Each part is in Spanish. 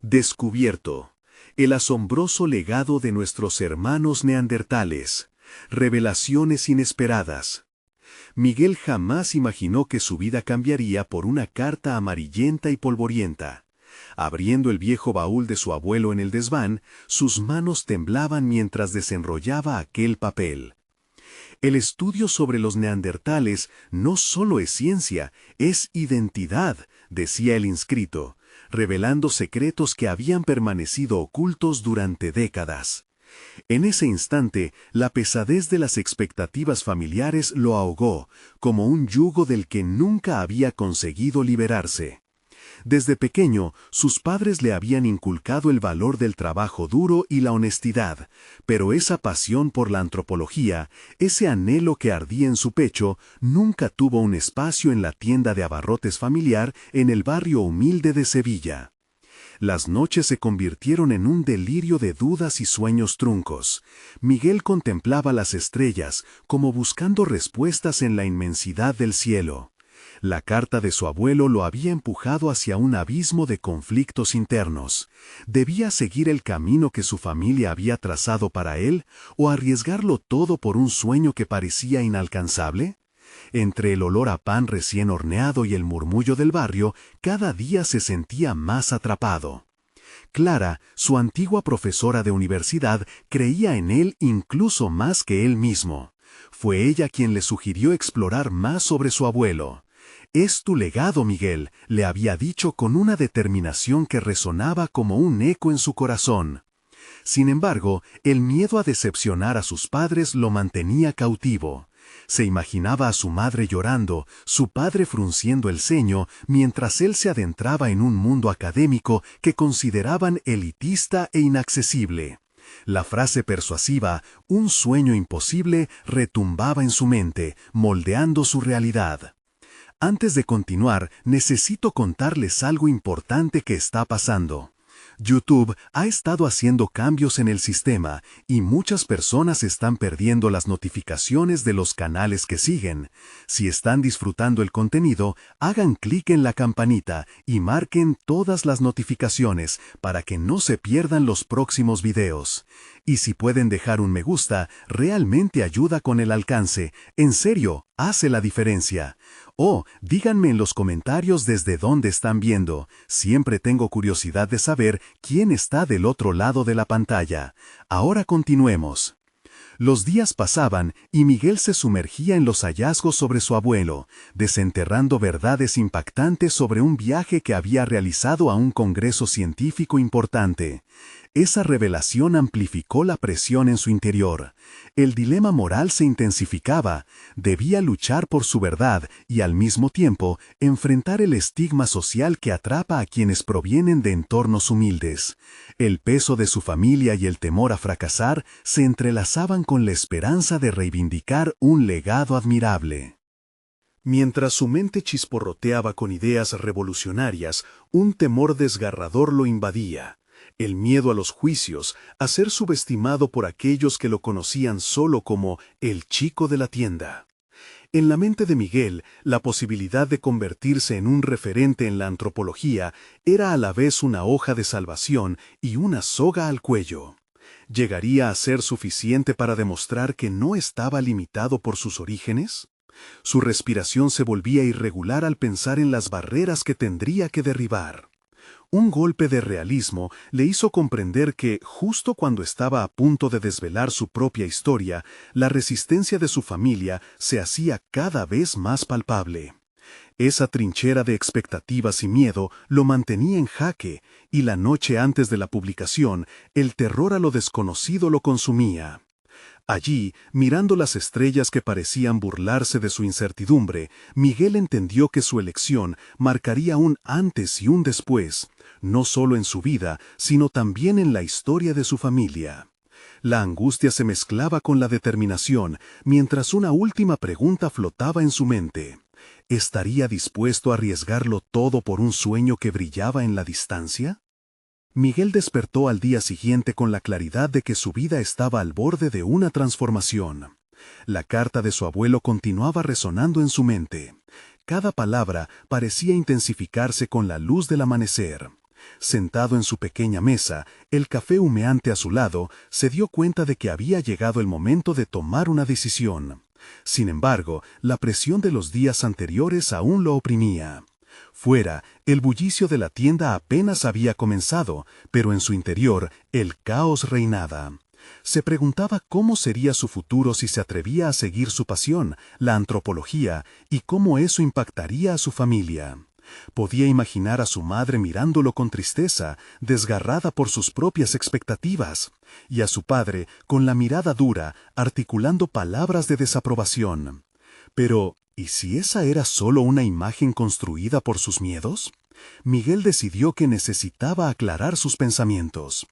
Descubierto. El asombroso legado de nuestros hermanos neandertales. Revelaciones inesperadas. Miguel jamás imaginó que su vida cambiaría por una carta amarillenta y polvorienta. Abriendo el viejo baúl de su abuelo en el desván, sus manos temblaban mientras desenrollaba aquel papel. El estudio sobre los neandertales no solo es ciencia, es identidad, decía el inscrito, revelando secretos que habían permanecido ocultos durante décadas. En ese instante, la pesadez de las expectativas familiares lo ahogó, como un yugo del que nunca había conseguido liberarse. Desde pequeño, sus padres le habían inculcado el valor del trabajo duro y la honestidad, pero esa pasión por la antropología, ese anhelo que ardía en su pecho, nunca tuvo un espacio en la tienda de abarrotes familiar en el barrio humilde de Sevilla. Las noches se convirtieron en un delirio de dudas y sueños truncos. Miguel contemplaba las estrellas, como buscando respuestas en la inmensidad del cielo. La carta de su abuelo lo había empujado hacia un abismo de conflictos internos. ¿Debía seguir el camino que su familia había trazado para él, o arriesgarlo todo por un sueño que parecía inalcanzable? Entre el olor a pan recién horneado y el murmullo del barrio, cada día se sentía más atrapado. Clara, su antigua profesora de universidad, creía en él incluso más que él mismo. Fue ella quien le sugirió explorar más sobre su abuelo. «Es tu legado, Miguel», le había dicho con una determinación que resonaba como un eco en su corazón. Sin embargo, el miedo a decepcionar a sus padres lo mantenía cautivo. Se imaginaba a su madre llorando, su padre frunciendo el ceño, mientras él se adentraba en un mundo académico que consideraban elitista e inaccesible. La frase persuasiva, «un sueño imposible», retumbaba en su mente, moldeando su realidad. Antes de continuar, necesito contarles algo importante que está pasando. YouTube ha estado haciendo cambios en el sistema y muchas personas están perdiendo las notificaciones de los canales que siguen. Si están disfrutando el contenido, hagan clic en la campanita y marquen todas las notificaciones para que no se pierdan los próximos videos. Y si pueden dejar un me gusta, realmente ayuda con el alcance. En serio, hace la diferencia. O díganme en los comentarios desde dónde están viendo. Siempre tengo curiosidad de saber quién está del otro lado de la pantalla. Ahora continuemos. Los días pasaban y Miguel se sumergía en los hallazgos sobre su abuelo, desenterrando verdades impactantes sobre un viaje que había realizado a un congreso científico importante. Esa revelación amplificó la presión en su interior. El dilema moral se intensificaba. Debía luchar por su verdad y al mismo tiempo enfrentar el estigma social que atrapa a quienes provienen de entornos humildes. El peso de su familia y el temor a fracasar se entrelazaban con la esperanza de reivindicar un legado admirable. Mientras su mente chisporroteaba con ideas revolucionarias, un temor desgarrador lo invadía. El miedo a los juicios, a ser subestimado por aquellos que lo conocían solo como el chico de la tienda. En la mente de Miguel, la posibilidad de convertirse en un referente en la antropología era a la vez una hoja de salvación y una soga al cuello. ¿Llegaría a ser suficiente para demostrar que no estaba limitado por sus orígenes? Su respiración se volvía irregular al pensar en las barreras que tendría que derribar. Un golpe de realismo le hizo comprender que, justo cuando estaba a punto de desvelar su propia historia, la resistencia de su familia se hacía cada vez más palpable. Esa trinchera de expectativas y miedo lo mantenía en jaque, y la noche antes de la publicación, el terror a lo desconocido lo consumía. Allí, mirando las estrellas que parecían burlarse de su incertidumbre, Miguel entendió que su elección marcaría un antes y un después, no solo en su vida, sino también en la historia de su familia. La angustia se mezclaba con la determinación, mientras una última pregunta flotaba en su mente. ¿Estaría dispuesto a arriesgarlo todo por un sueño que brillaba en la distancia? Miguel despertó al día siguiente con la claridad de que su vida estaba al borde de una transformación. La carta de su abuelo continuaba resonando en su mente. Cada palabra parecía intensificarse con la luz del amanecer. Sentado en su pequeña mesa, el café humeante a su lado, se dio cuenta de que había llegado el momento de tomar una decisión. Sin embargo, la presión de los días anteriores aún lo oprimía. Fuera, el bullicio de la tienda apenas había comenzado, pero en su interior, el caos reinaba. Se preguntaba cómo sería su futuro si se atrevía a seguir su pasión, la antropología, y cómo eso impactaría a su familia. Podía imaginar a su madre mirándolo con tristeza, desgarrada por sus propias expectativas, y a su padre, con la mirada dura, articulando palabras de desaprobación. Pero, ¿y si esa era solo una imagen construida por sus miedos? Miguel decidió que necesitaba aclarar sus pensamientos.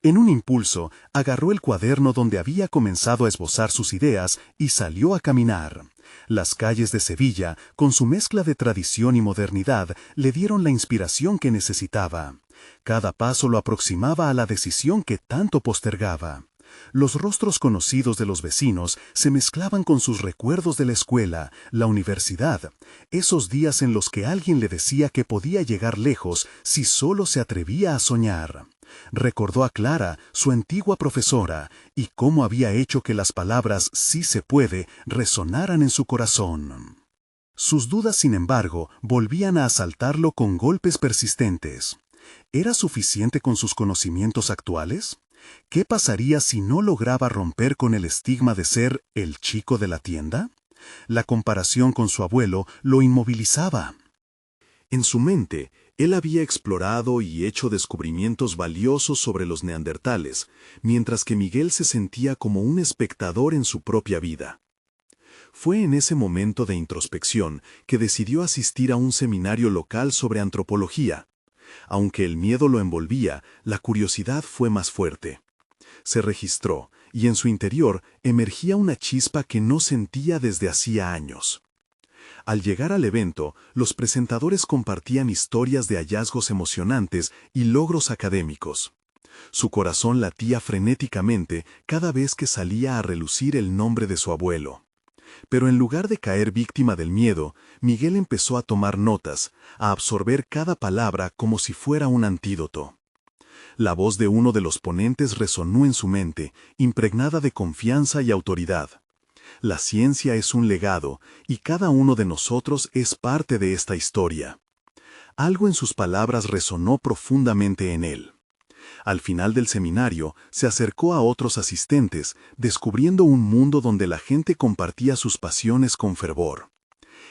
En un impulso, agarró el cuaderno donde había comenzado a esbozar sus ideas y salió a caminar. Las calles de Sevilla, con su mezcla de tradición y modernidad, le dieron la inspiración que necesitaba. Cada paso lo aproximaba a la decisión que tanto postergaba. Los rostros conocidos de los vecinos se mezclaban con sus recuerdos de la escuela, la universidad, esos días en los que alguien le decía que podía llegar lejos si solo se atrevía a soñar. Recordó a Clara, su antigua profesora, y cómo había hecho que las palabras «sí se puede» resonaran en su corazón. Sus dudas, sin embargo, volvían a asaltarlo con golpes persistentes. ¿Era suficiente con sus conocimientos actuales? ¿Qué pasaría si no lograba romper con el estigma de ser el chico de la tienda? La comparación con su abuelo lo inmovilizaba. En su mente, él había explorado y hecho descubrimientos valiosos sobre los neandertales, mientras que Miguel se sentía como un espectador en su propia vida. Fue en ese momento de introspección que decidió asistir a un seminario local sobre antropología. Aunque el miedo lo envolvía, la curiosidad fue más fuerte. Se registró, y en su interior emergía una chispa que no sentía desde hacía años. Al llegar al evento, los presentadores compartían historias de hallazgos emocionantes y logros académicos. Su corazón latía frenéticamente cada vez que salía a relucir el nombre de su abuelo. Pero en lugar de caer víctima del miedo, Miguel empezó a tomar notas, a absorber cada palabra como si fuera un antídoto. La voz de uno de los ponentes resonó en su mente, impregnada de confianza y autoridad. La ciencia es un legado, y cada uno de nosotros es parte de esta historia. Algo en sus palabras resonó profundamente en él. Al final del seminario, se acercó a otros asistentes, descubriendo un mundo donde la gente compartía sus pasiones con fervor.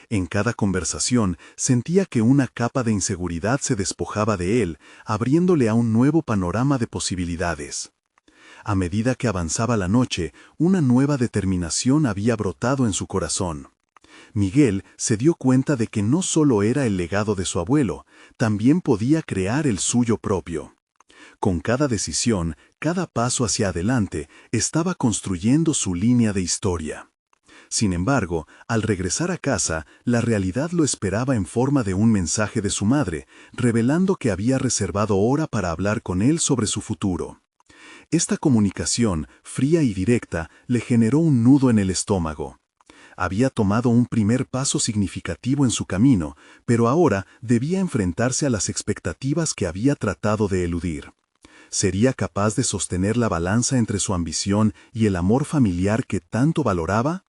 En cada conversación sentía que una capa de inseguridad se despojaba de él, abriéndole a un nuevo panorama de posibilidades. A medida que avanzaba la noche, una nueva determinación había brotado en su corazón. Miguel se dio cuenta de que no solo era el legado de su abuelo, también podía crear el suyo propio. Con cada decisión, cada paso hacia adelante, estaba construyendo su línea de historia. Sin embargo, al regresar a casa, la realidad lo esperaba en forma de un mensaje de su madre, revelando que había reservado hora para hablar con él sobre su futuro. Esta comunicación, fría y directa, le generó un nudo en el estómago. Había tomado un primer paso significativo en su camino, pero ahora debía enfrentarse a las expectativas que había tratado de eludir. ¿Sería capaz de sostener la balanza entre su ambición y el amor familiar que tanto valoraba?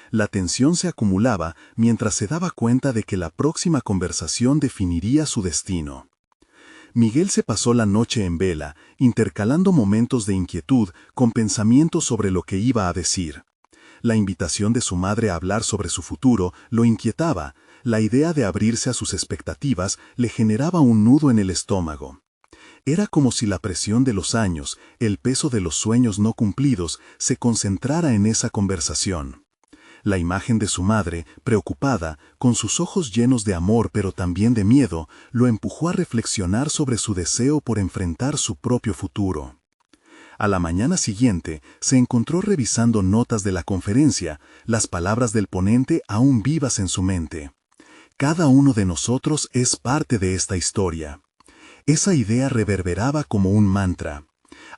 La tensión se acumulaba mientras se daba cuenta de que la próxima conversación definiría su destino. Miguel se pasó la noche en vela, intercalando momentos de inquietud con pensamientos sobre lo que iba a decir. La invitación de su madre a hablar sobre su futuro lo inquietaba, la idea de abrirse a sus expectativas le generaba un nudo en el estómago. Era como si la presión de los años, el peso de los sueños no cumplidos, se concentrara en esa conversación. La imagen de su madre, preocupada, con sus ojos llenos de amor pero también de miedo, lo empujó a reflexionar sobre su deseo por enfrentar su propio futuro. A la mañana siguiente, se encontró revisando notas de la conferencia, las palabras del ponente aún vivas en su mente. Cada uno de nosotros es parte de esta historia. Esa idea reverberaba como un mantra.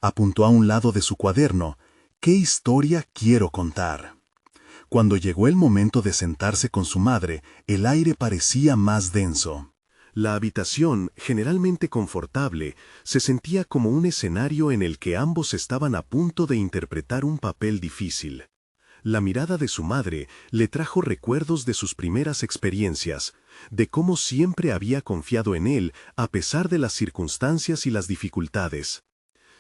Apuntó a un lado de su cuaderno, ¿qué historia quiero contar? Cuando llegó el momento de sentarse con su madre, el aire parecía más denso. La habitación, generalmente confortable, se sentía como un escenario en el que ambos estaban a punto de interpretar un papel difícil. La mirada de su madre le trajo recuerdos de sus primeras experiencias, de cómo siempre había confiado en él a pesar de las circunstancias y las dificultades.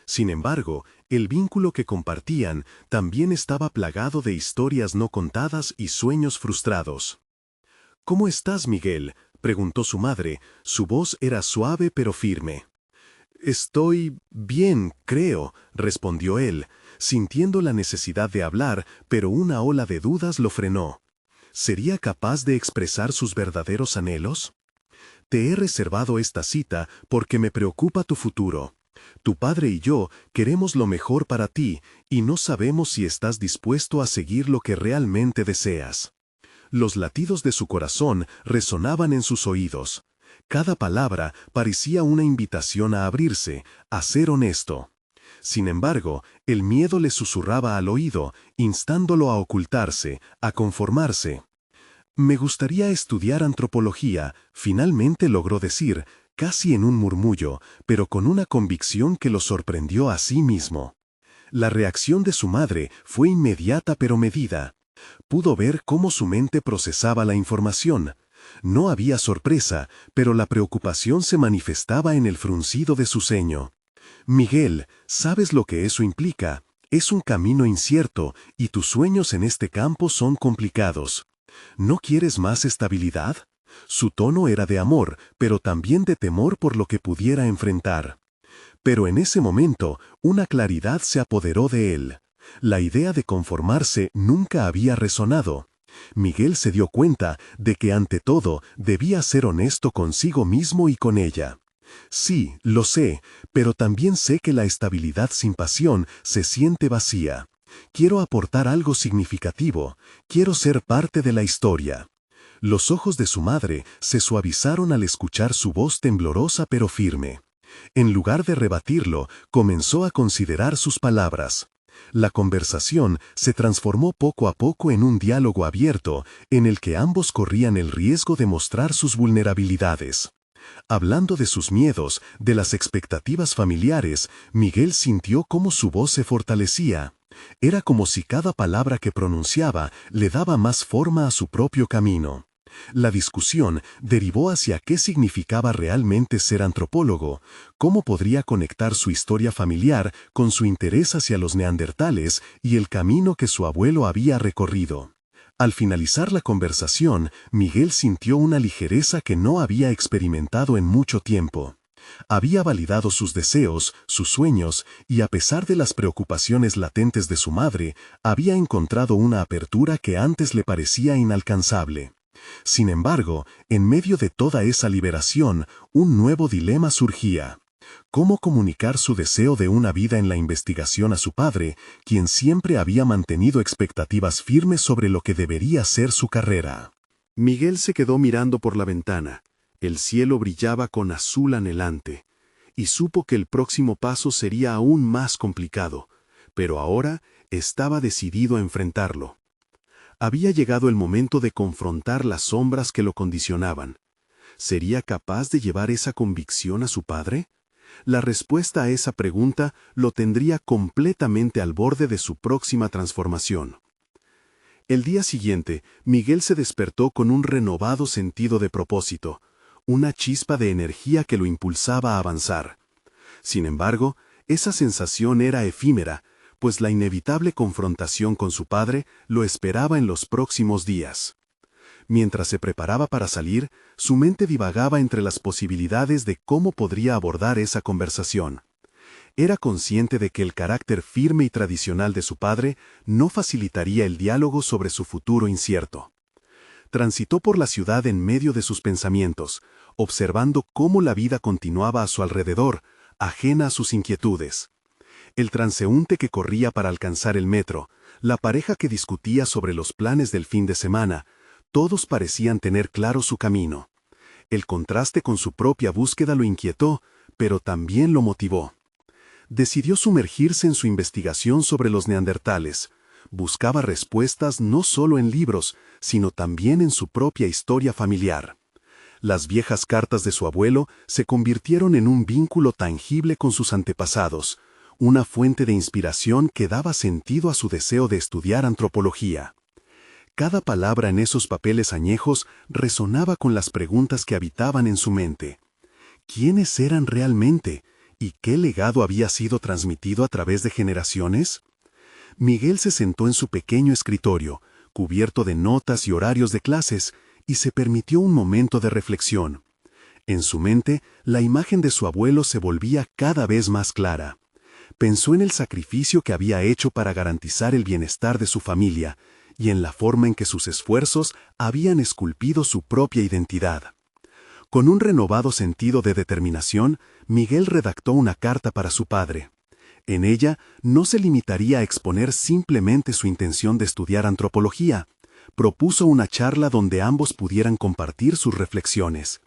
Sin embargo, el vínculo que compartían también estaba plagado de historias no contadas y sueños frustrados. «¿Cómo estás, Miguel?», preguntó su madre. Su voz era suave pero firme. «Estoy bien, creo», respondió él, sintiendo la necesidad de hablar, pero una ola de dudas lo frenó. ¿Sería capaz de expresar sus verdaderos anhelos? «Te he reservado esta cita porque me preocupa tu futuro. Tu padre y yo queremos lo mejor para ti y no sabemos si estás dispuesto a seguir lo que realmente deseas». Los latidos de su corazón resonaban en sus oídos. Cada palabra parecía una invitación a abrirse, a ser honesto. Sin embargo, el miedo le susurraba al oído, instándolo a ocultarse, a conformarse. «Me gustaría estudiar antropología», finalmente logró decir, casi en un murmullo, pero con una convicción que lo sorprendió a sí mismo. La reacción de su madre fue inmediata pero medida. Pudo ver cómo su mente procesaba la información. No había sorpresa, pero la preocupación se manifestaba en el fruncido de su ceño. «Miguel, ¿sabes lo que eso implica? Es un camino incierto, y tus sueños en este campo son complicados. ¿No quieres más estabilidad?». Su tono era de amor, pero también de temor por lo que pudiera enfrentar. Pero en ese momento, una claridad se apoderó de él. La idea de conformarse nunca había resonado. Miguel se dio cuenta de que ante todo debía ser honesto consigo mismo y con ella. «Sí, lo sé, pero también sé que la estabilidad sin pasión se siente vacía. Quiero aportar algo significativo, quiero ser parte de la historia». Los ojos de su madre se suavizaron al escuchar su voz temblorosa pero firme. En lugar de rebatirlo, comenzó a considerar sus palabras. La conversación se transformó poco a poco en un diálogo abierto, en el que ambos corrían el riesgo de mostrar sus vulnerabilidades. Hablando de sus miedos, de las expectativas familiares, Miguel sintió cómo su voz se fortalecía. Era como si cada palabra que pronunciaba le daba más forma a su propio camino. La discusión derivó hacia qué significaba realmente ser antropólogo, cómo podría conectar su historia familiar con su interés hacia los neandertales y el camino que su abuelo había recorrido. Al finalizar la conversación, Miguel sintió una ligereza que no había experimentado en mucho tiempo. Había validado sus deseos, sus sueños, y a pesar de las preocupaciones latentes de su madre, había encontrado una apertura que antes le parecía inalcanzable. Sin embargo, en medio de toda esa liberación, un nuevo dilema surgía. ¿Cómo comunicar su deseo de una vida en la investigación a su padre, quien siempre había mantenido expectativas firmes sobre lo que debería ser su carrera? Miguel se quedó mirando por la ventana. El cielo brillaba con azul anhelante, y supo que el próximo paso sería aún más complicado, pero ahora estaba decidido a enfrentarlo. Había llegado el momento de confrontar las sombras que lo condicionaban. ¿Sería capaz de llevar esa convicción a su padre? La respuesta a esa pregunta lo tendría completamente al borde de su próxima transformación. El día siguiente, Miguel se despertó con un renovado sentido de propósito, una chispa de energía que lo impulsaba a avanzar. Sin embargo, esa sensación era efímera, pues la inevitable confrontación con su padre lo esperaba en los próximos días. Mientras se preparaba para salir, su mente divagaba entre las posibilidades de cómo podría abordar esa conversación. Era consciente de que el carácter firme y tradicional de su padre no facilitaría el diálogo sobre su futuro incierto. Transitó por la ciudad en medio de sus pensamientos, observando cómo la vida continuaba a su alrededor, ajena a sus inquietudes. El transeúnte que corría para alcanzar el metro, la pareja que discutía sobre los planes del fin de semana, todos parecían tener claro su camino. El contraste con su propia búsqueda lo inquietó, pero también lo motivó. Decidió sumergirse en su investigación sobre los neandertales. Buscaba respuestas no solo en libros, sino también en su propia historia familiar. Las viejas cartas de su abuelo se convirtieron en un vínculo tangible con sus antepasados, una fuente de inspiración que daba sentido a su deseo de estudiar antropología. Cada palabra en esos papeles añejos resonaba con las preguntas que habitaban en su mente. ¿Quiénes eran realmente? ¿Y qué legado había sido transmitido a través de generaciones? Miguel se sentó en su pequeño escritorio, cubierto de notas y horarios de clases, y se permitió un momento de reflexión. En su mente, la imagen de su abuelo se volvía cada vez más clara. Pensó en el sacrificio que había hecho para garantizar el bienestar de su familia, y en la forma en que sus esfuerzos habían esculpido su propia identidad. Con un renovado sentido de determinación, Miguel redactó una carta para su padre. En ella no se limitaría a exponer simplemente su intención de estudiar antropología. Propuso una charla donde ambos pudieran compartir sus reflexiones.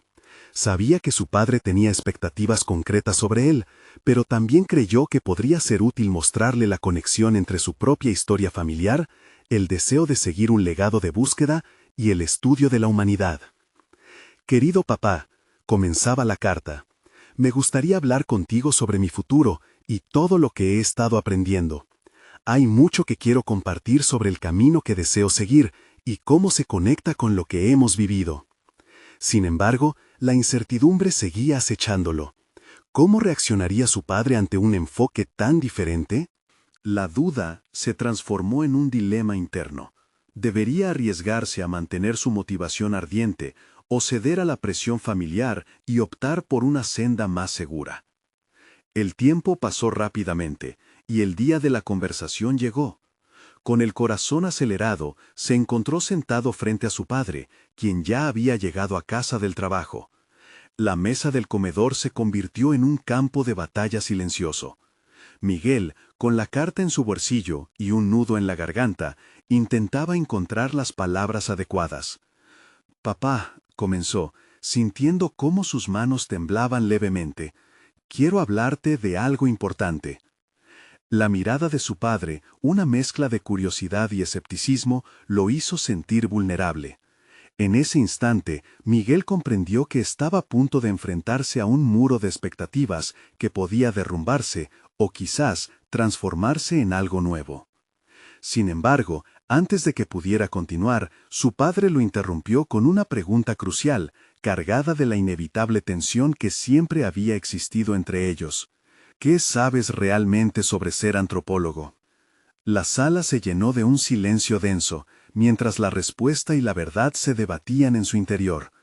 Sabía que su padre tenía expectativas concretas sobre él, pero también creyó que podría ser útil mostrarle la conexión entre su propia historia familiar, el deseo de seguir un legado de búsqueda y el estudio de la humanidad. «Querido papá», comenzaba la carta, «me gustaría hablar contigo sobre mi futuro y todo lo que he estado aprendiendo. Hay mucho que quiero compartir sobre el camino que deseo seguir y cómo se conecta con lo que hemos vivido». Sin embargo, la incertidumbre seguía acechándolo. ¿Cómo reaccionaría su padre ante un enfoque tan diferente? La duda se transformó en un dilema interno. ¿Debería arriesgarse a mantener su motivación ardiente o ceder a la presión familiar y optar por una senda más segura? El tiempo pasó rápidamente, y el día de la conversación llegó. Con el corazón acelerado, se encontró sentado frente a su padre, quien ya había llegado a casa del trabajo. La mesa del comedor se convirtió en un campo de batalla silencioso. Miguel, con la carta en su bolsillo y un nudo en la garganta, intentaba encontrar las palabras adecuadas. «Papá», comenzó, sintiendo cómo sus manos temblaban levemente, «quiero hablarte de algo importante». La mirada de su padre, una mezcla de curiosidad y escepticismo, lo hizo sentir vulnerable. En ese instante, Miguel comprendió que estaba a punto de enfrentarse a un muro de expectativas que podía derrumbarse o quizás transformarse en algo nuevo. Sin embargo, antes de que pudiera continuar, su padre lo interrumpió con una pregunta crucial, cargada de la inevitable tensión que siempre había existido entre ellos. «¿Qué sabes realmente sobre ser antropólogo?». La sala se llenó de un silencio denso, mientras la respuesta y la verdad se debatían en su interior.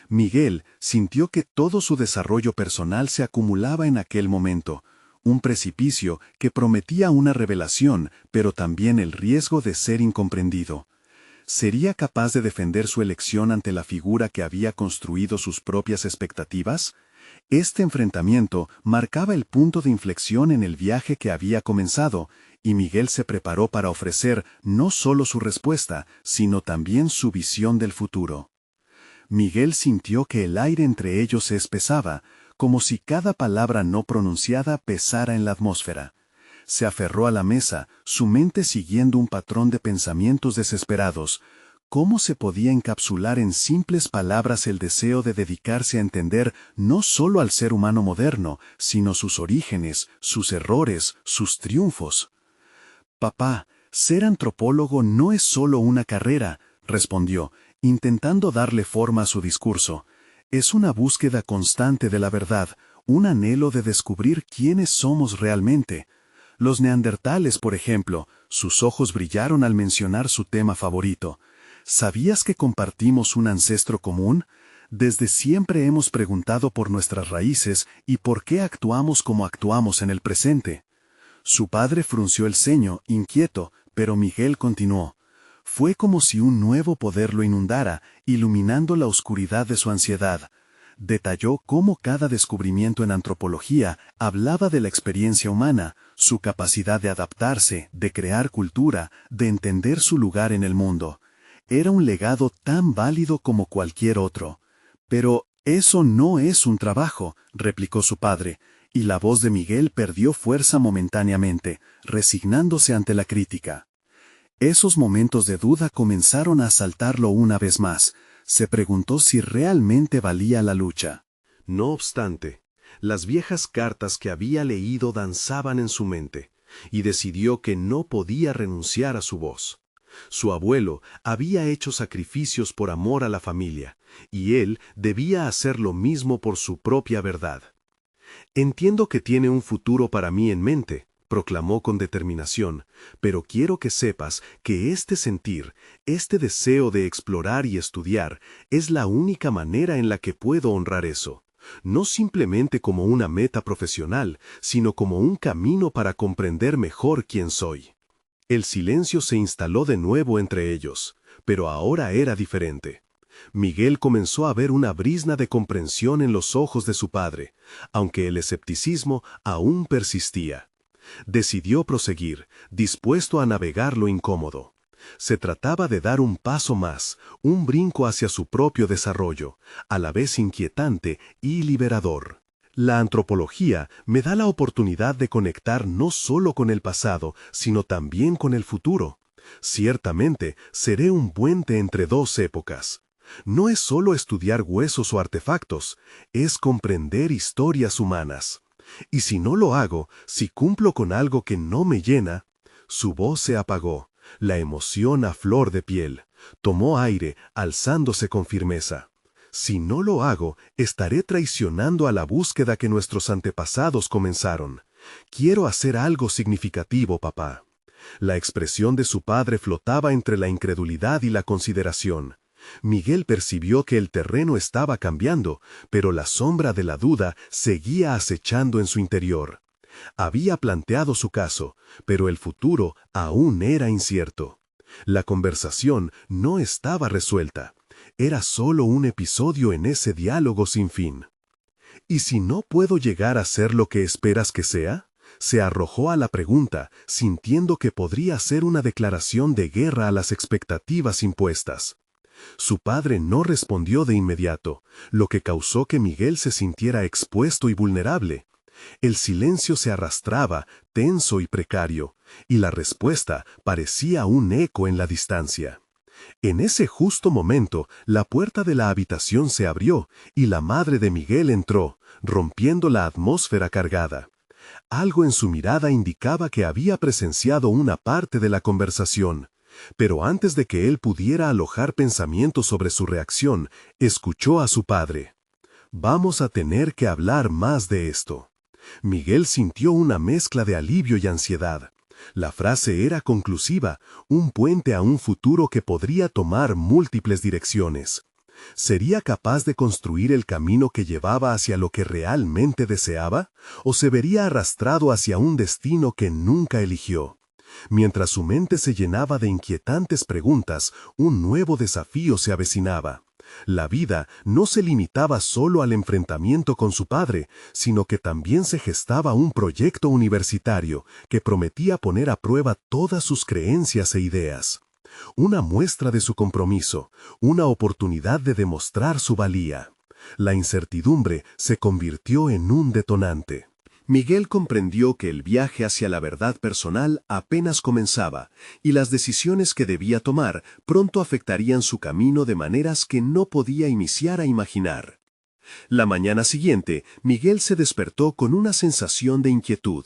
Miguel sintió que todo su desarrollo personal se acumulaba en aquel momento, un precipicio que prometía una revelación, pero también el riesgo de ser incomprendido. ¿Sería capaz de defender su elección ante la figura que había construido sus propias expectativas? Este enfrentamiento marcaba el punto de inflexión en el viaje que había comenzado, y Miguel se preparó para ofrecer no solo su respuesta, sino también su visión del futuro. Miguel sintió que el aire entre ellos se espesaba, como si cada palabra no pronunciada pesara en la atmósfera. Se aferró a la mesa, su mente siguiendo un patrón de pensamientos desesperados. ¿Cómo se podía encapsular en simples palabras el deseo de dedicarse a entender no solo al ser humano moderno, sino sus orígenes, sus errores, sus triunfos? «Papá, ser antropólogo no es solo una carrera», respondió, intentando darle forma a su discurso. «Es una búsqueda constante de la verdad, un anhelo de descubrir quiénes somos realmente». Los neandertales, por ejemplo, sus ojos brillaron al mencionar su tema favorito. ¿Sabías que compartimos un ancestro común? Desde siempre hemos preguntado por nuestras raíces y por qué actuamos como actuamos en el presente. Su padre frunció el ceño, inquieto, pero Miguel continuó. Fue como si un nuevo poder lo inundara, iluminando la oscuridad de su ansiedad. Detalló cómo cada descubrimiento en antropología hablaba de la experiencia humana, su capacidad de adaptarse, de crear cultura, de entender su lugar en el mundo. Era un legado tan válido como cualquier otro. «Pero eso no es un trabajo», replicó su padre, y la voz de Miguel perdió fuerza momentáneamente, resignándose ante la crítica. Esos momentos de duda comenzaron a asaltarlo una vez más. Se preguntó si realmente valía la lucha. No obstante, las viejas cartas que había leído danzaban en su mente, y decidió que no podía renunciar a su voz. Su abuelo había hecho sacrificios por amor a la familia, y él debía hacer lo mismo por su propia verdad. Entiendo que tiene un futuro para mí en mente, proclamó con determinación, pero quiero que sepas que este sentir, este deseo de explorar y estudiar, es la única manera en la que puedo honrar eso. No simplemente como una meta profesional, sino como un camino para comprender mejor quién soy. El silencio se instaló de nuevo entre ellos, pero ahora era diferente. Miguel comenzó a ver una brizna de comprensión en los ojos de su padre, aunque el escepticismo aún persistía. Decidió proseguir, dispuesto a navegar lo incómodo. Se trataba de dar un paso más, un brinco hacia su propio desarrollo, a la vez inquietante y liberador. La antropología me da la oportunidad de conectar no solo con el pasado, sino también con el futuro. Ciertamente, seré un puente entre dos épocas. No es solo estudiar huesos o artefactos, es comprender historias humanas. Y si no lo hago, si cumplo con algo que no me llena, su voz se apagó, la emoción a flor de piel, tomó aire, alzándose con firmeza. Si no lo hago, estaré traicionando a la búsqueda que nuestros antepasados comenzaron. Quiero hacer algo significativo, papá. La expresión de su padre flotaba entre la incredulidad y la consideración. Miguel percibió que el terreno estaba cambiando, pero la sombra de la duda seguía acechando en su interior. Había planteado su caso, pero el futuro aún era incierto. La conversación no estaba resuelta. Era solo un episodio en ese diálogo sin fin. ¿Y si no puedo llegar a ser lo que esperas que sea? Se arrojó a la pregunta, sintiendo que podría ser una declaración de guerra a las expectativas impuestas. Su padre no respondió de inmediato, lo que causó que Miguel se sintiera expuesto y vulnerable. El silencio se arrastraba, tenso y precario, y la respuesta parecía un eco en la distancia. En ese justo momento, la puerta de la habitación se abrió, y la madre de Miguel entró, rompiendo la atmósfera cargada. Algo en su mirada indicaba que había presenciado una parte de la conversación. Pero antes de que él pudiera alojar pensamientos sobre su reacción, escuchó a su padre. «Vamos a tener que hablar más de esto». Miguel sintió una mezcla de alivio y ansiedad. La frase era conclusiva, un puente a un futuro que podría tomar múltiples direcciones. ¿Sería capaz de construir el camino que llevaba hacia lo que realmente deseaba? ¿O se vería arrastrado hacia un destino que nunca eligió? Mientras su mente se llenaba de inquietantes preguntas, un nuevo desafío se avecinaba. La vida no se limitaba solo al enfrentamiento con su padre, sino que también se gestaba un proyecto universitario que prometía poner a prueba todas sus creencias e ideas. Una muestra de su compromiso, una oportunidad de demostrar su valía. La incertidumbre se convirtió en un detonante. Miguel comprendió que el viaje hacia la verdad personal apenas comenzaba, y las decisiones que debía tomar pronto afectarían su camino de maneras que no podía iniciar a imaginar. La mañana siguiente, Miguel se despertó con una sensación de inquietud.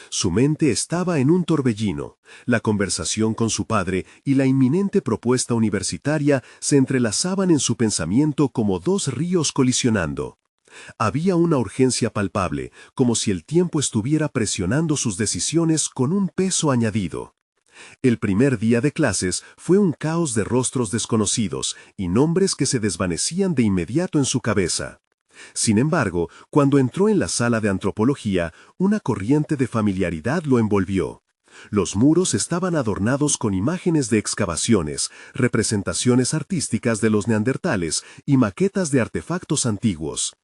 Su mente estaba en un torbellino. La conversación con su padre y la inminente propuesta universitaria se entrelazaban en su pensamiento como dos ríos colisionando. Había una urgencia palpable, como si el tiempo estuviera presionando sus decisiones con un peso añadido. El primer día de clases fue un caos de rostros desconocidos y nombres que se desvanecían de inmediato en su cabeza. Sin embargo, cuando entró en la sala de antropología, una corriente de familiaridad lo envolvió. Los muros estaban adornados con imágenes de excavaciones, representaciones artísticas de los neandertales y maquetas de artefactos antiguos.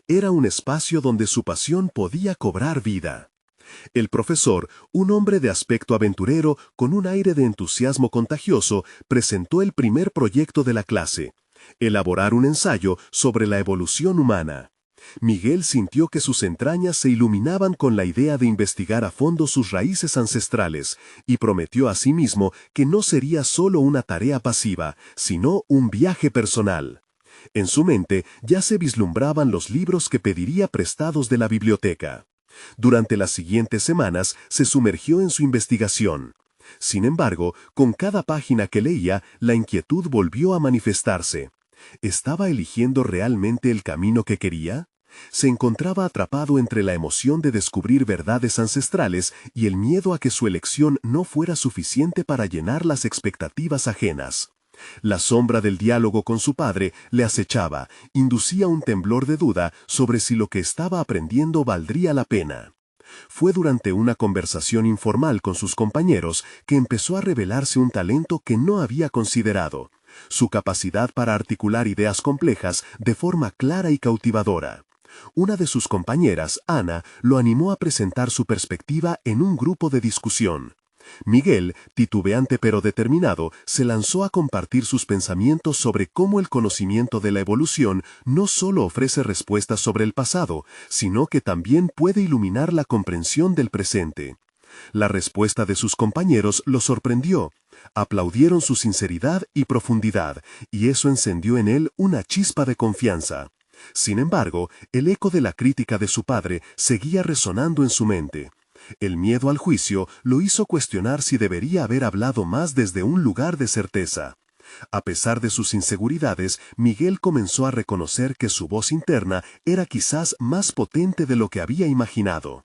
Era un espacio donde su pasión podía cobrar vida. El profesor, un hombre de aspecto aventurero con un aire de entusiasmo contagioso, presentó el primer proyecto de la clase: elaborar un ensayo sobre la evolución humana. Miguel sintió que sus entrañas se iluminaban con la idea de investigar a fondo sus raíces ancestrales, y prometió a sí mismo que no sería solo una tarea pasiva, sino un viaje personal. En su mente ya se vislumbraban los libros que pediría prestados de la biblioteca. Durante las siguientes semanas se sumergió en su investigación. Sin embargo, con cada página que leía, la inquietud volvió a manifestarse. ¿Estaba eligiendo realmente el camino que quería? Se encontraba atrapado entre la emoción de descubrir verdades ancestrales y el miedo a que su elección no fuera suficiente para llenar las expectativas ajenas. La sombra del diálogo con su padre le acechaba, inducía un temblor de duda sobre si lo que estaba aprendiendo valdría la pena. Fue durante una conversación informal con sus compañeros que empezó a revelarse un talento que no había considerado: su capacidad para articular ideas complejas de forma clara y cautivadora. Una de sus compañeras, Ana, lo animó a presentar su perspectiva en un grupo de discusión. Miguel, titubeante pero determinado, se lanzó a compartir sus pensamientos sobre cómo el conocimiento de la evolución no solo ofrece respuestas sobre el pasado, sino que también puede iluminar la comprensión del presente. La respuesta de sus compañeros lo sorprendió. Aplaudieron su sinceridad y profundidad, y eso encendió en él una chispa de confianza. Sin embargo, el eco de la crítica de su padre seguía resonando en su mente. El miedo al juicio lo hizo cuestionar si debería haber hablado más desde un lugar de certeza. A pesar de sus inseguridades, Miguel comenzó a reconocer que su voz interna era quizás más potente de lo que había imaginado.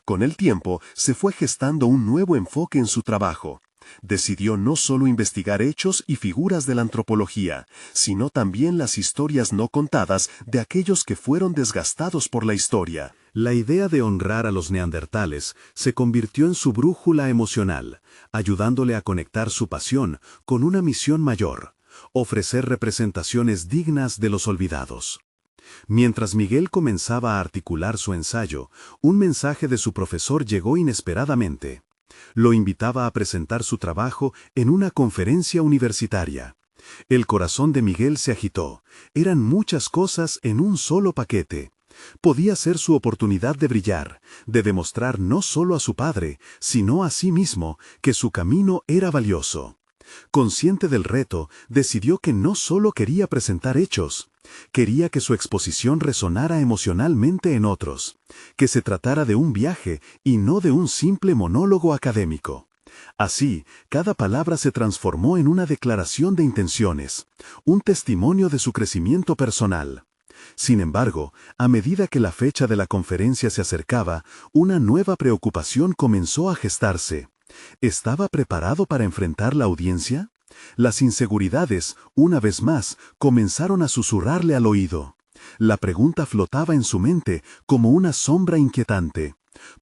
Con el tiempo, se fue gestando un nuevo enfoque en su trabajo. Decidió no solo investigar hechos y figuras de la antropología, sino también las historias no contadas de aquellos que fueron desgastados por la historia. La idea de honrar a los neandertales se convirtió en su brújula emocional, ayudándole a conectar su pasión con una misión mayor: ofrecer representaciones dignas de los olvidados. Mientras Miguel comenzaba a articular su ensayo, un mensaje de su profesor llegó inesperadamente. Lo invitaba a presentar su trabajo en una conferencia universitaria. El corazón de Miguel se agitó. Eran muchas cosas en un solo paquete. Podía ser su oportunidad de brillar, de demostrar no solo a su padre, sino a sí mismo, que su camino era valioso. Consciente del reto, decidió que no solo quería presentar hechos, quería que su exposición resonara emocionalmente en otros, que se tratara de un viaje y no de un simple monólogo académico. Así, cada palabra se transformó en una declaración de intenciones, un testimonio de su crecimiento personal. Sin embargo, a medida que la fecha de la conferencia se acercaba, una nueva preocupación comenzó a gestarse. ¿Estaba preparado para enfrentar la audiencia? Las inseguridades, una vez más, comenzaron a susurrarle al oído. La pregunta flotaba en su mente como una sombra inquietante.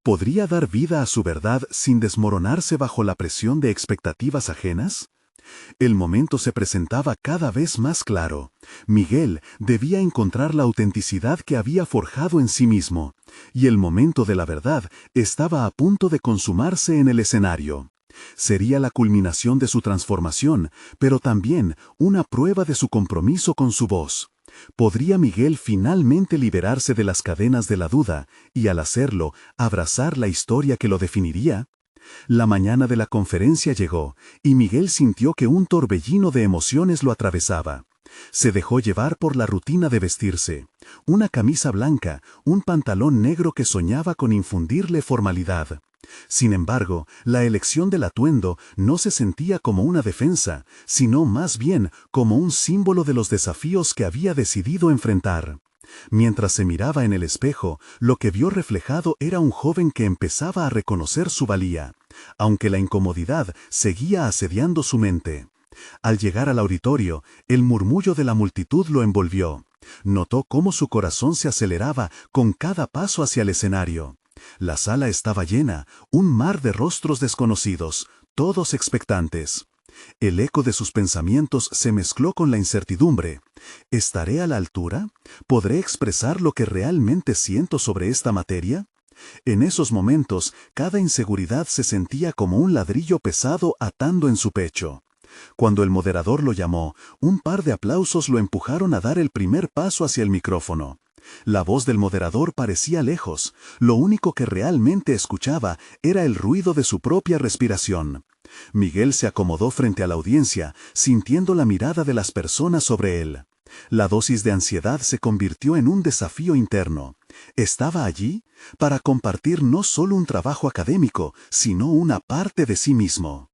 ¿Podría dar vida a su verdad sin desmoronarse bajo la presión de expectativas ajenas? El momento se presentaba cada vez más claro. Miguel debía encontrar la autenticidad que había forjado en sí mismo, y el momento de la verdad estaba a punto de consumarse en el escenario. Sería la culminación de su transformación, pero también una prueba de su compromiso con su voz. ¿Podría Miguel finalmente liberarse de las cadenas de la duda y, al hacerlo, abrazar la historia que lo definiría? La mañana de la conferencia llegó, y Miguel sintió que un torbellino de emociones lo atravesaba. Se dejó llevar por la rutina de vestirse. Una camisa blanca, un pantalón negro que soñaba con infundirle formalidad. Sin embargo, la elección del atuendo no se sentía como una defensa, sino más bien como un símbolo de los desafíos que había decidido enfrentar. Mientras se miraba en el espejo, lo que vio reflejado era un joven que empezaba a reconocer su valía, aunque la incomodidad seguía asediando su mente. Al llegar al auditorio, el murmullo de la multitud lo envolvió. Notó cómo su corazón se aceleraba con cada paso hacia el escenario. La sala estaba llena, un mar de rostros desconocidos, todos expectantes. El eco de sus pensamientos se mezcló con la incertidumbre. ¿Estaré a la altura? ¿Podré expresar lo que realmente siento sobre esta materia? En esos momentos, cada inseguridad se sentía como un ladrillo pesado atando en su pecho. Cuando el moderador lo llamó, un par de aplausos lo empujaron a dar el primer paso hacia el micrófono. La voz del moderador parecía lejos. Lo único que realmente escuchaba era el ruido de su propia respiración. Miguel se acomodó frente a la audiencia, sintiendo la mirada de las personas sobre él. La dosis de ansiedad se convirtió en un desafío interno. Estaba allí para compartir no solo un trabajo académico, sino una parte de sí mismo.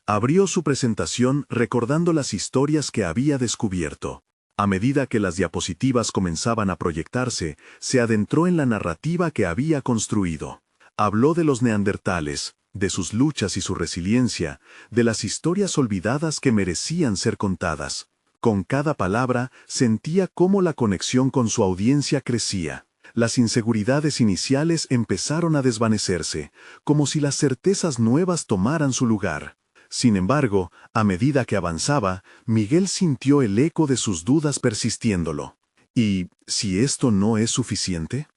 Abrió su presentación recordando las historias que había descubierto. A medida que las diapositivas comenzaban a proyectarse, se adentró en la narrativa que había construido. Habló de los neandertales, de sus luchas y su resiliencia, de las historias olvidadas que merecían ser contadas. Con cada palabra sentía cómo la conexión con su audiencia crecía. Las inseguridades iniciales empezaron a desvanecerse, como si las certezas nuevas tomaran su lugar. Sin embargo, a medida que avanzaba, Miguel sintió el eco de sus dudas persistiéndolo. ¿Y si esto no es suficiente?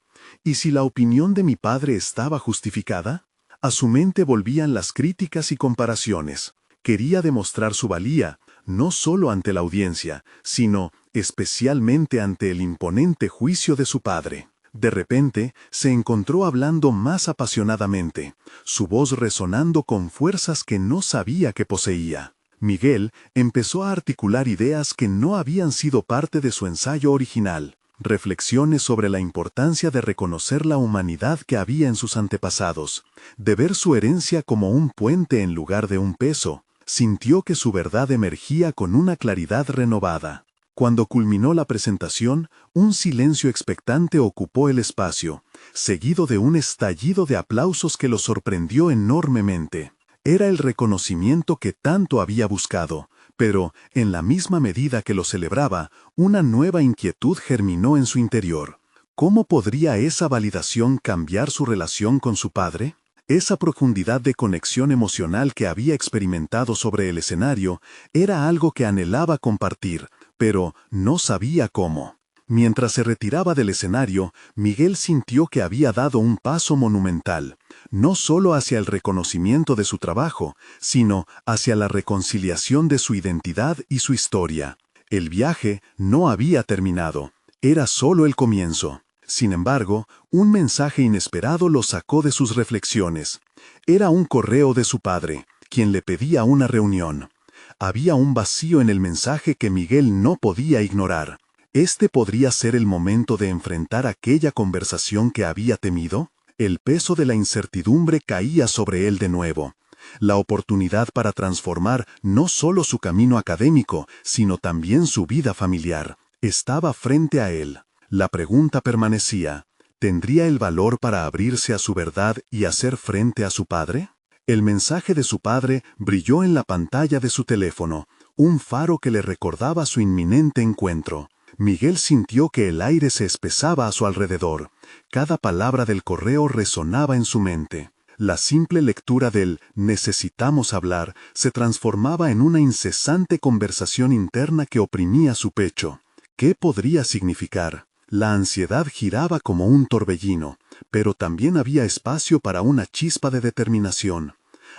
¿Y si la opinión de mi padre estaba justificada? A su mente volvían las críticas y comparaciones. Quería demostrar su valía, no solo ante la audiencia, sino especialmente ante el imponente juicio de su padre. De repente, se encontró hablando más apasionadamente, su voz resonando con fuerzas que no sabía que poseía. Miguel empezó a articular ideas que no habían sido parte de su ensayo original, reflexiones sobre la importancia de reconocer la humanidad que había en sus antepasados, de ver su herencia como un puente en lugar de un peso. Sintió que su verdad emergía con una claridad renovada. Cuando culminó la presentación, un silencio expectante ocupó el espacio, seguido de un estallido de aplausos que lo sorprendió enormemente. Era el reconocimiento que tanto había buscado, pero, en la misma medida que lo celebraba, una nueva inquietud germinó en su interior. ¿Cómo podría esa validación cambiar su relación con su padre? Esa profundidad de conexión emocional que había experimentado sobre el escenario era algo que anhelaba compartir, pero no sabía cómo. Mientras se retiraba del escenario, Miguel sintió que había dado un paso monumental, no solo hacia el reconocimiento de su trabajo, sino hacia la reconciliación de su identidad y su historia. El viaje no había terminado, era solo el comienzo. Sin embargo, un mensaje inesperado lo sacó de sus reflexiones. Era un correo de su padre, quien le pedía una reunión. Había un vacío en el mensaje que Miguel no podía ignorar. ¿Este podría ser el momento de enfrentar aquella conversación que había temido? El peso de la incertidumbre caía sobre él de nuevo. La oportunidad para transformar no solo su camino académico, sino también su vida familiar, estaba frente a él. La pregunta permanecía: ¿tendría el valor para abrirse a su verdad y hacer frente a su padre? El mensaje de su padre brilló en la pantalla de su teléfono, un faro que le recordaba su inminente encuentro. Miguel sintió que el aire se espesaba a su alrededor. Cada palabra del correo resonaba en su mente. La simple lectura del «necesitamos hablar» se transformaba en una incesante conversación interna que oprimía su pecho. ¿Qué podría significar? La ansiedad giraba como un torbellino, pero también había espacio para una chispa de determinación.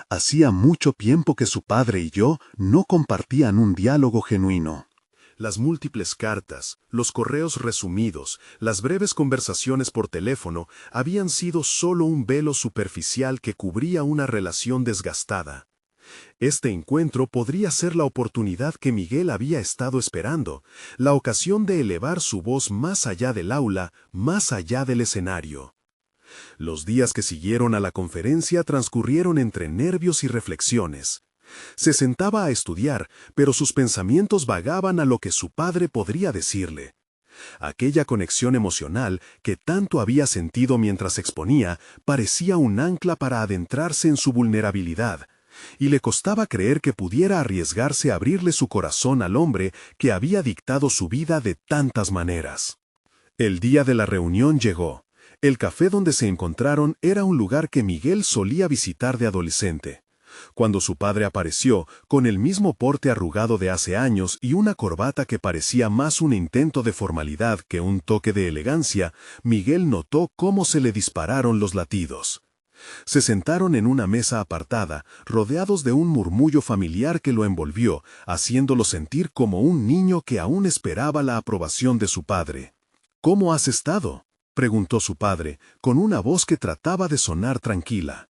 Hacía mucho tiempo que su padre y yo no compartían un diálogo genuino. Las múltiples cartas, los correos resumidos, las breves conversaciones por teléfono habían sido solo un velo superficial que cubría una relación desgastada. Este encuentro podría ser la oportunidad que Miguel había estado esperando, la ocasión de elevar su voz más allá del aula, más allá del escenario. Los días que siguieron a la conferencia transcurrieron entre nervios y reflexiones. Se sentaba a estudiar, pero sus pensamientos vagaban a lo que su padre podría decirle. Aquella conexión emocional que tanto había sentido mientras exponía parecía un ancla para adentrarse en su vulnerabilidad, y le costaba creer que pudiera arriesgarse a abrirle su corazón al hombre que había dictado su vida de tantas maneras. El día de la reunión llegó. El café donde se encontraron era un lugar que Miguel solía visitar de adolescente. Cuando su padre apareció, con el mismo porte arrugado de hace años y una corbata que parecía más un intento de formalidad que un toque de elegancia, Miguel notó cómo se le dispararon los latidos. Se sentaron en una mesa apartada, rodeados de un murmullo familiar que lo envolvió, haciéndolo sentir como un niño que aún esperaba la aprobación de su padre. «¿Cómo has estado?», preguntó su padre, con una voz que trataba de sonar tranquila.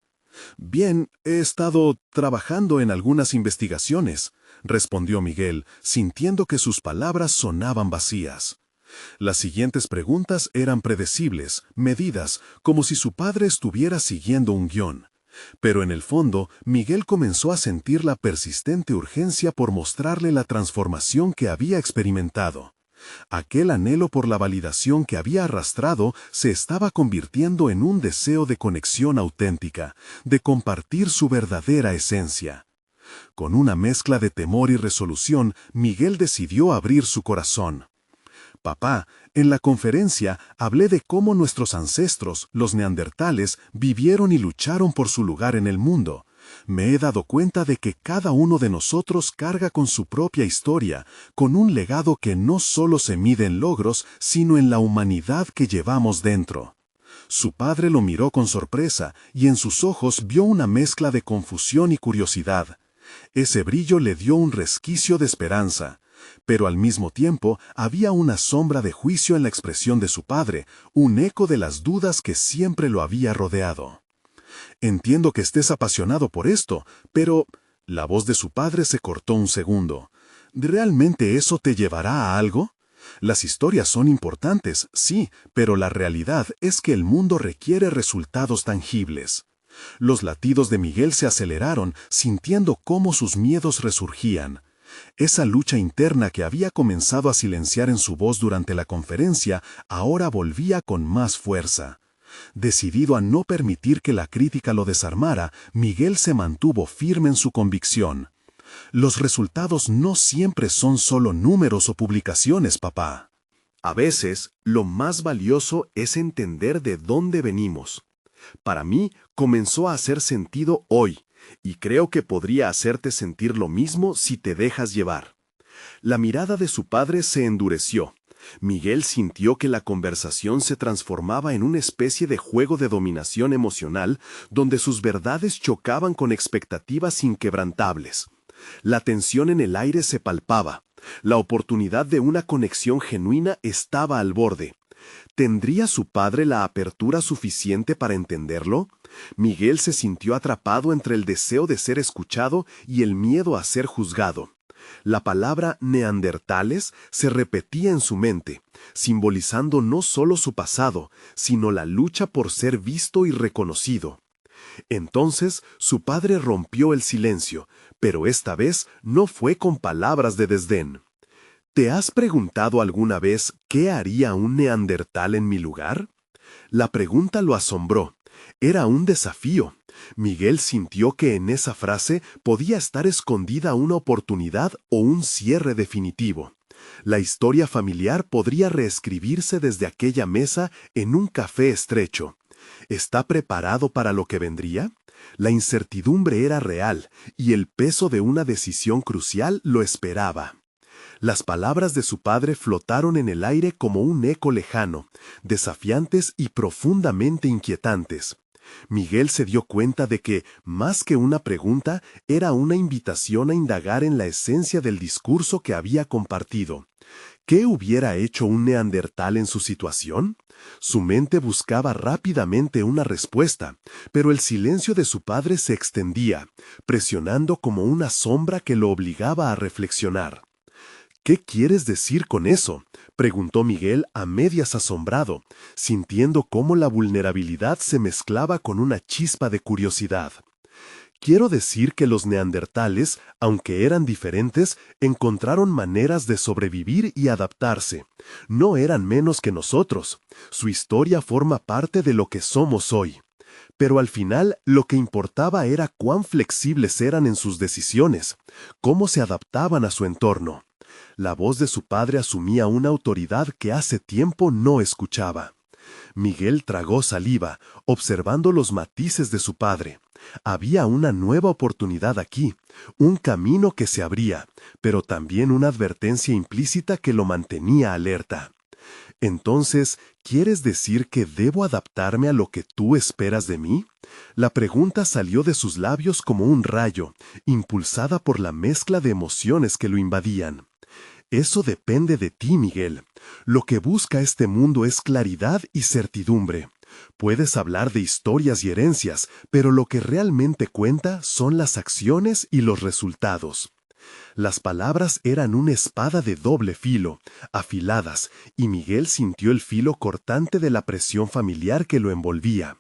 Bien, he estado trabajando en algunas investigaciones, respondió Miguel, sintiendo que sus palabras sonaban vacías. Las siguientes preguntas eran predecibles, medidas, como si su padre estuviera siguiendo un guión. Pero en el fondo, Miguel comenzó a sentir la persistente urgencia por mostrarle la transformación que había experimentado. Aquel anhelo por la validación que había arrastrado se estaba convirtiendo en un deseo de conexión auténtica, de compartir su verdadera esencia. Con una mezcla de temor y resolución, Miguel decidió abrir su corazón. Papá, en la conferencia hablé de cómo nuestros ancestros, los neandertales, vivieron y lucharon por su lugar en el mundo. Me he dado cuenta de que cada uno de nosotros carga con su propia historia, con un legado que no solo se mide en logros, sino en la humanidad que llevamos dentro. Su padre lo miró con sorpresa y en sus ojos vio una mezcla de confusión y curiosidad. Ese brillo le dio un resquicio de esperanza. Pero al mismo tiempo había una sombra de juicio en la expresión de su padre, un eco de las dudas que siempre lo había rodeado. Entiendo que estés apasionado por esto, pero... La voz de su padre se cortó un segundo. ¿Realmente eso te llevará a algo? Las historias son importantes, sí, pero la realidad es que el mundo requiere resultados tangibles. Los latidos de Miguel se aceleraron, sintiendo cómo sus miedos resurgían. Esa lucha interna que había comenzado a silenciar en su voz durante la conferencia ahora volvía con más fuerza. Decidido a no permitir que la crítica lo desarmara, Miguel se mantuvo firme en su convicción. Los resultados no siempre son solo números o publicaciones, papá. A veces, lo más valioso es entender de dónde venimos. Para mí, comenzó a hacer sentido hoy, y creo que podría hacerte sentir lo mismo si te dejas llevar. La mirada de su padre se endureció. Miguel sintió que la conversación se transformaba en una especie de juego de dominación emocional donde sus verdades chocaban con expectativas inquebrantables. La tensión en el aire se palpaba. La oportunidad de una conexión genuina estaba al borde. ¿Tendría su padre la apertura suficiente para entenderlo? Miguel se sintió atrapado entre el deseo de ser escuchado y el miedo a ser juzgado. La palabra neandertales se repetía en su mente, simbolizando no solo su pasado, sino la lucha por ser visto y reconocido. Entonces su padre rompió el silencio, pero esta vez no fue con palabras de desdén. ¿Te has preguntado alguna vez qué haría un neandertal en mi lugar? La pregunta lo asombró. Era un desafío. Miguel sintió que en esa frase podía estar escondida una oportunidad o un cierre definitivo. La historia familiar podría reescribirse desde aquella mesa en un café estrecho. ¿Está preparado para lo que vendría? La incertidumbre era real y el peso de una decisión crucial lo esperaba. Las palabras de su padre flotaron en el aire como un eco lejano, desafiantes y profundamente inquietantes. Miguel se dio cuenta de que, más que una pregunta, era una invitación a indagar en la esencia del discurso que había compartido. ¿Qué hubiera hecho un neandertal en su situación? Su mente buscaba rápidamente una respuesta, pero el silencio de su padre se extendía, presionando como una sombra que lo obligaba a reflexionar. ¿Qué quieres decir con eso?, preguntó Miguel a medias asombrado, sintiendo cómo la vulnerabilidad se mezclaba con una chispa de curiosidad. Quiero decir que los neandertales, aunque eran diferentes, encontraron maneras de sobrevivir y adaptarse. No eran menos que nosotros. Su historia forma parte de lo que somos hoy. Pero al final, lo que importaba era cuán flexibles eran en sus decisiones, cómo se adaptaban a su entorno. La voz de su padre asumía una autoridad que hace tiempo no escuchaba. Miguel tragó saliva, observando los matices de su padre. Había una nueva oportunidad aquí, un camino que se abría, pero también una advertencia implícita que lo mantenía alerta. Entonces, ¿quieres decir que debo adaptarme a lo que tú esperas de mí? La pregunta salió de sus labios como un rayo, impulsada por la mezcla de emociones que lo invadían. Eso depende de ti, Miguel. Lo que busca este mundo es claridad y certidumbre. Puedes hablar de historias y herencias, pero lo que realmente cuenta son las acciones y los resultados. Las palabras eran una espada de doble filo, afiladas, y Miguel sintió el filo cortante de la presión familiar que lo envolvía.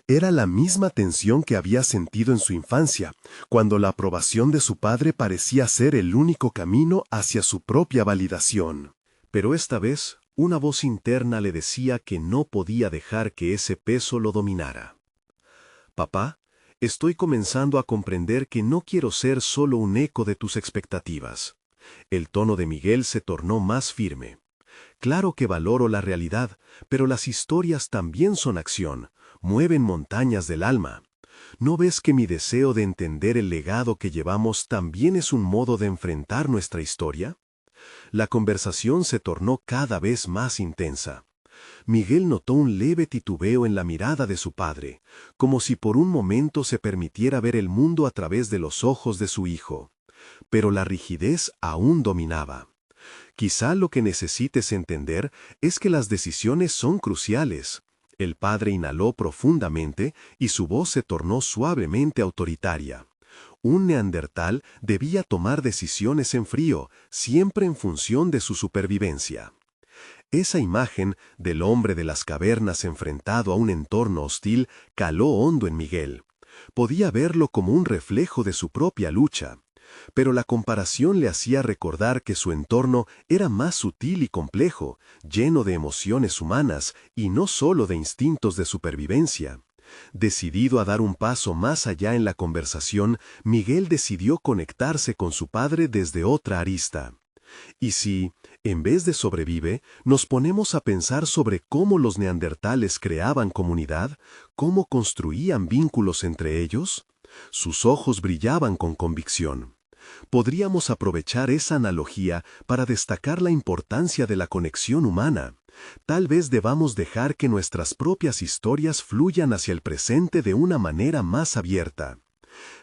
Era la misma tensión que había sentido en su infancia, cuando la aprobación de su padre parecía ser el único camino hacia su propia validación. Pero esta vez, una voz interna le decía que no podía dejar que ese peso lo dominara. «Papá, estoy comenzando a comprender que no quiero ser solo un eco de tus expectativas». El tono de Miguel se tornó más firme. «Claro que valoro la realidad, pero las historias también son acción, mueven montañas del alma. ¿No ves que mi deseo de entender el legado que llevamos también es un modo de enfrentar nuestra historia?» La conversación se tornó cada vez más intensa. Miguel notó un leve titubeo en la mirada de su padre, como si por un momento se permitiera ver el mundo a través de los ojos de su hijo. Pero la rigidez aún dominaba. «Quizá lo que necesites entender es que las decisiones son cruciales». El padre inhaló profundamente y su voz se tornó suavemente autoritaria. Un neandertal debía tomar decisiones en frío, siempre en función de su supervivencia. Esa imagen del hombre de las cavernas enfrentado a un entorno hostil caló hondo en Miguel. Podía verlo como un reflejo de su propia lucha. Pero la comparación le hacía recordar que su entorno era más sutil y complejo, lleno de emociones humanas y no solo de instintos de supervivencia. Decidido a dar un paso más allá en la conversación, Miguel decidió conectarse con su padre desde otra arista. ¿Y si, en vez de sobrevive, nos ponemos a pensar sobre cómo los neandertales creaban comunidad, cómo construían vínculos entre ellos? Sus ojos brillaban con convicción. Podríamos aprovechar esa analogía para destacar la importancia de la conexión humana. Tal vez debamos dejar que nuestras propias historias fluyan hacia el presente de una manera más abierta.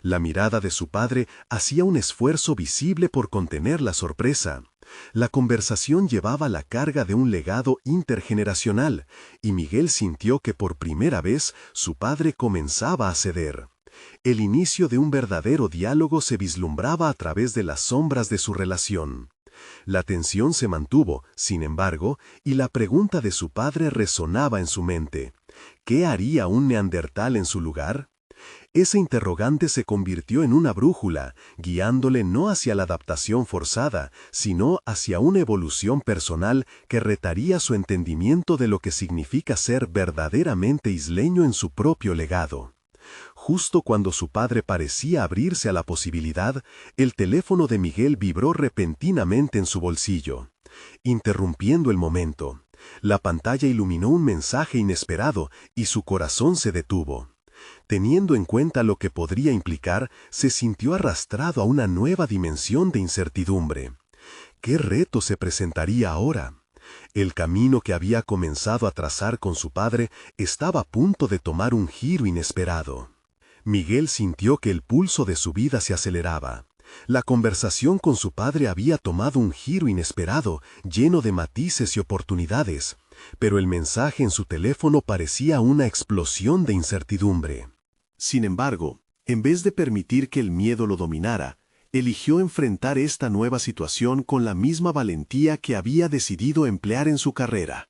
La mirada de su padre hacía un esfuerzo visible por contener la sorpresa. La conversación llevaba la carga de un legado intergeneracional, y Miguel sintió que por primera vez su padre comenzaba a ceder. El inicio de un verdadero diálogo se vislumbraba a través de las sombras de su relación. La tensión se mantuvo, sin embargo, y la pregunta de su padre resonaba en su mente. ¿Qué haría un neandertal en su lugar? Ese interrogante se convirtió en una brújula, guiándole no hacia la adaptación forzada, sino hacia una evolución personal que retaría su entendimiento de lo que significa ser verdaderamente isleño en su propio legado. Justo cuando su padre parecía abrirse a la posibilidad, el teléfono de Miguel vibró repentinamente en su bolsillo, interrumpiendo el momento. La pantalla iluminó un mensaje inesperado y su corazón se detuvo. Teniendo en cuenta lo que podría implicar, se sintió arrastrado a una nueva dimensión de incertidumbre. ¿Qué reto se presentaría ahora? El camino que había comenzado a trazar con su padre estaba a punto de tomar un giro inesperado. Miguel sintió que el pulso de su vida se aceleraba. La conversación con su padre había tomado un giro inesperado, lleno de matices y oportunidades, pero el mensaje en su teléfono parecía una explosión de incertidumbre. Sin embargo, en vez de permitir que el miedo lo dominara, eligió enfrentar esta nueva situación con la misma valentía que había decidido emplear en su carrera.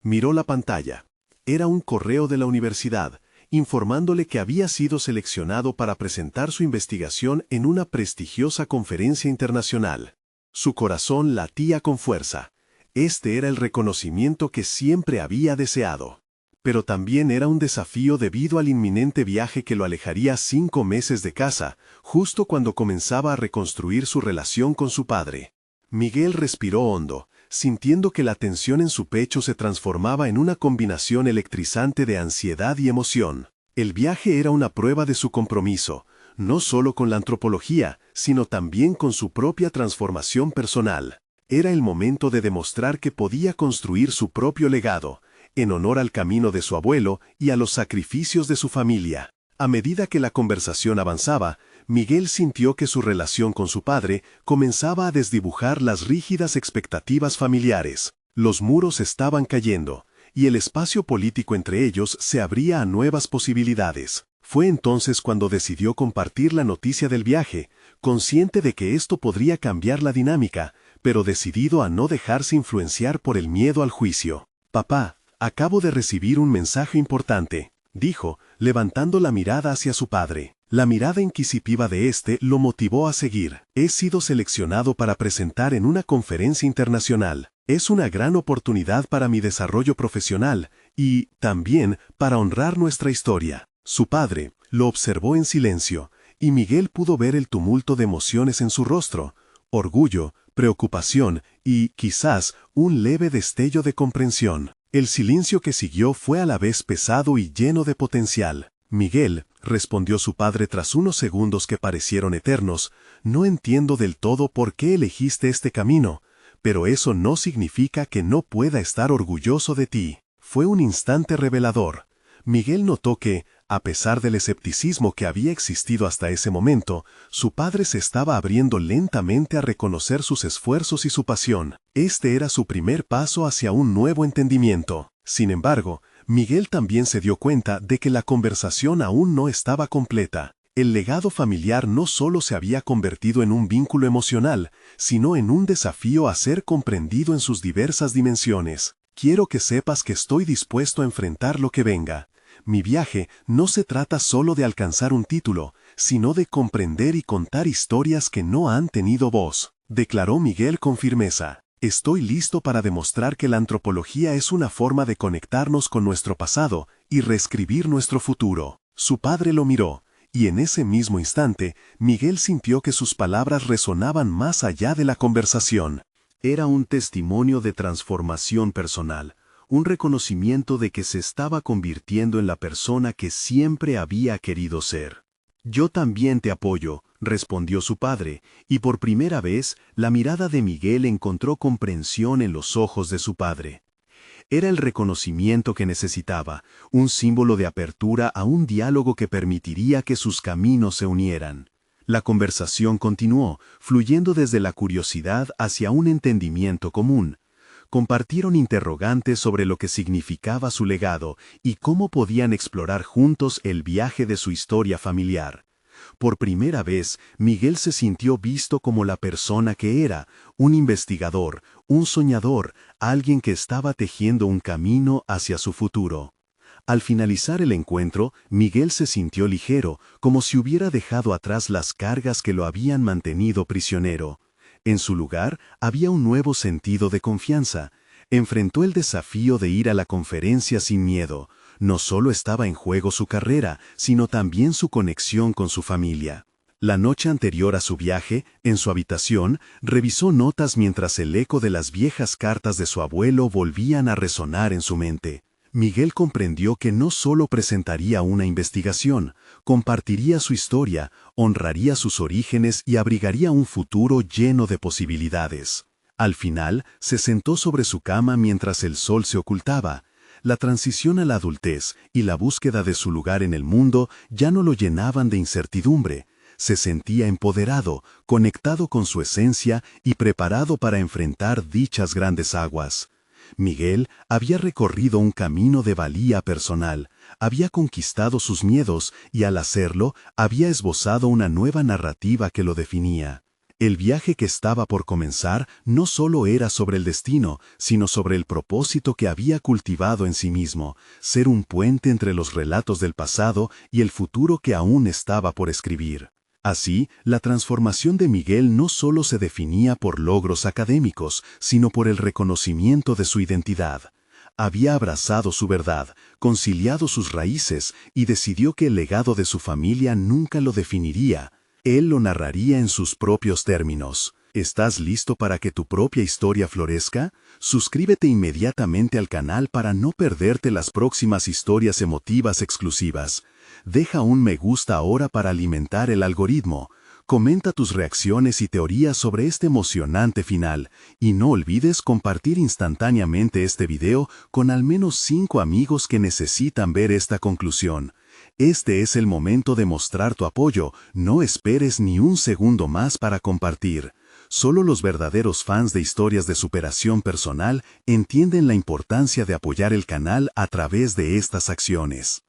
Miró la pantalla. Era un correo de la universidad, informándole que había sido seleccionado para presentar su investigación en una prestigiosa conferencia internacional. Su corazón latía con fuerza. Este era el reconocimiento que siempre había deseado. Pero también era un desafío debido al inminente viaje que lo alejaría 5 meses de casa, justo cuando comenzaba a reconstruir su relación con su padre. Miguel respiró hondo, sintiendo que la tensión en su pecho se transformaba en una combinación electrizante de ansiedad y emoción. El viaje era una prueba de su compromiso, no solo con la antropología, sino también con su propia transformación personal. Era el momento de demostrar que podía construir su propio legado, en honor al camino de su abuelo y a los sacrificios de su familia. A medida que la conversación avanzaba, Miguel sintió que su relación con su padre comenzaba a desdibujar las rígidas expectativas familiares. Los muros estaban cayendo. y el espacio político entre ellos se abría a nuevas posibilidades. Fue entonces cuando decidió compartir la noticia del viaje, consciente de que esto podría cambiar la dinámica, pero decidido a no dejarse influenciar por el miedo al juicio. «Papá, acabo de recibir un mensaje importante», dijo, levantando la mirada hacia su padre. La mirada inquisitiva de éste lo motivó a seguir. «He sido seleccionado para presentar en una conferencia internacional. Es una gran oportunidad para mi desarrollo profesional y, también, para honrar nuestra historia». Su padre lo observó en silencio, y Miguel pudo ver el tumulto de emociones en su rostro: orgullo, preocupación y, quizás, un leve destello de comprensión. El silencio que siguió fue a la vez pesado y lleno de potencial. «Miguel», respondió su padre tras unos segundos que parecieron eternos, «no entiendo del todo por qué elegiste este camino, pero eso no significa que no pueda estar orgulloso de ti». Fue un instante revelador. Miguel notó que, a pesar del escepticismo que había existido hasta ese momento, su padre se estaba abriendo lentamente a reconocer sus esfuerzos y su pasión. Este era su primer paso hacia un nuevo entendimiento. Sin embargo, Miguel también se dio cuenta de que la conversación aún no estaba completa. El legado familiar no solo se había convertido en un vínculo emocional, sino en un desafío a ser comprendido en sus diversas dimensiones. «Quiero que sepas que estoy dispuesto a enfrentar lo que venga. Mi viaje no se trata solo de alcanzar un título, sino de comprender y contar historias que no han tenido voz», declaró Miguel con firmeza. «Estoy listo para demostrar que la antropología es una forma de conectarnos con nuestro pasado y reescribir nuestro futuro». Su padre lo miró, y en ese mismo instante, Miguel sintió que sus palabras resonaban más allá de la conversación. Era un testimonio de transformación personal, un reconocimiento de que se estaba convirtiendo en la persona que siempre había querido ser. «Yo también te apoyo», respondió su padre, y por primera vez la mirada de Miguel encontró comprensión en los ojos de su padre. Era el reconocimiento que necesitaba, un símbolo de apertura a un diálogo que permitiría que sus caminos se unieran. La conversación continuó, fluyendo desde la curiosidad hacia un entendimiento común. Compartieron interrogantes sobre lo que significaba su legado y cómo podían explorar juntos el viaje de su historia familiar. Por primera vez, Miguel se sintió visto como la persona que era, un investigador, un soñador, alguien que estaba tejiendo un camino hacia su futuro. Al finalizar el encuentro, Miguel se sintió ligero, como si hubiera dejado atrás las cargas que lo habían mantenido prisionero. En su lugar, había un nuevo sentido de confianza. Enfrentó el desafío de ir a la conferencia sin miedo. No solo estaba en juego su carrera, sino también su conexión con su familia. La noche anterior a su viaje, en su habitación, revisó notas mientras el eco de las viejas cartas de su abuelo volvían a resonar en su mente. Miguel comprendió que no solo presentaría una investigación, compartiría su historia, honraría sus orígenes y abrigaría un futuro lleno de posibilidades. Al final, se sentó sobre su cama mientras el sol se ocultaba. La transición a la adultez y la búsqueda de su lugar en el mundo ya no lo llenaban de incertidumbre. Se sentía empoderado, conectado con su esencia y preparado para enfrentar dichas grandes aguas. Miguel había recorrido un camino de valía personal, había conquistado sus miedos y al hacerlo había esbozado una nueva narrativa que lo definía. El viaje que estaba por comenzar no solo era sobre el destino, sino sobre el propósito que había cultivado en sí mismo, ser un puente entre los relatos del pasado y el futuro que aún estaba por escribir. Así, la transformación de Miguel no solo se definía por logros académicos, sino por el reconocimiento de su identidad. Había abrazado su verdad, conciliado sus raíces y decidió que el legado de su familia nunca lo definiría. Él lo narraría en sus propios términos. ¿Estás listo para que tu propia historia florezca? Suscríbete inmediatamente al canal para no perderte las próximas historias emotivas exclusivas. Deja un me gusta ahora para alimentar el algoritmo. Comenta tus reacciones y teorías sobre este emocionante final. Y no olvides compartir instantáneamente este video con al menos 5 amigos que necesitan ver esta conclusión. Este es el momento de mostrar tu apoyo. No esperes ni un segundo más para compartir. Solo los verdaderos fans de historias de superación personal entienden la importancia de apoyar el canal a través de estas acciones.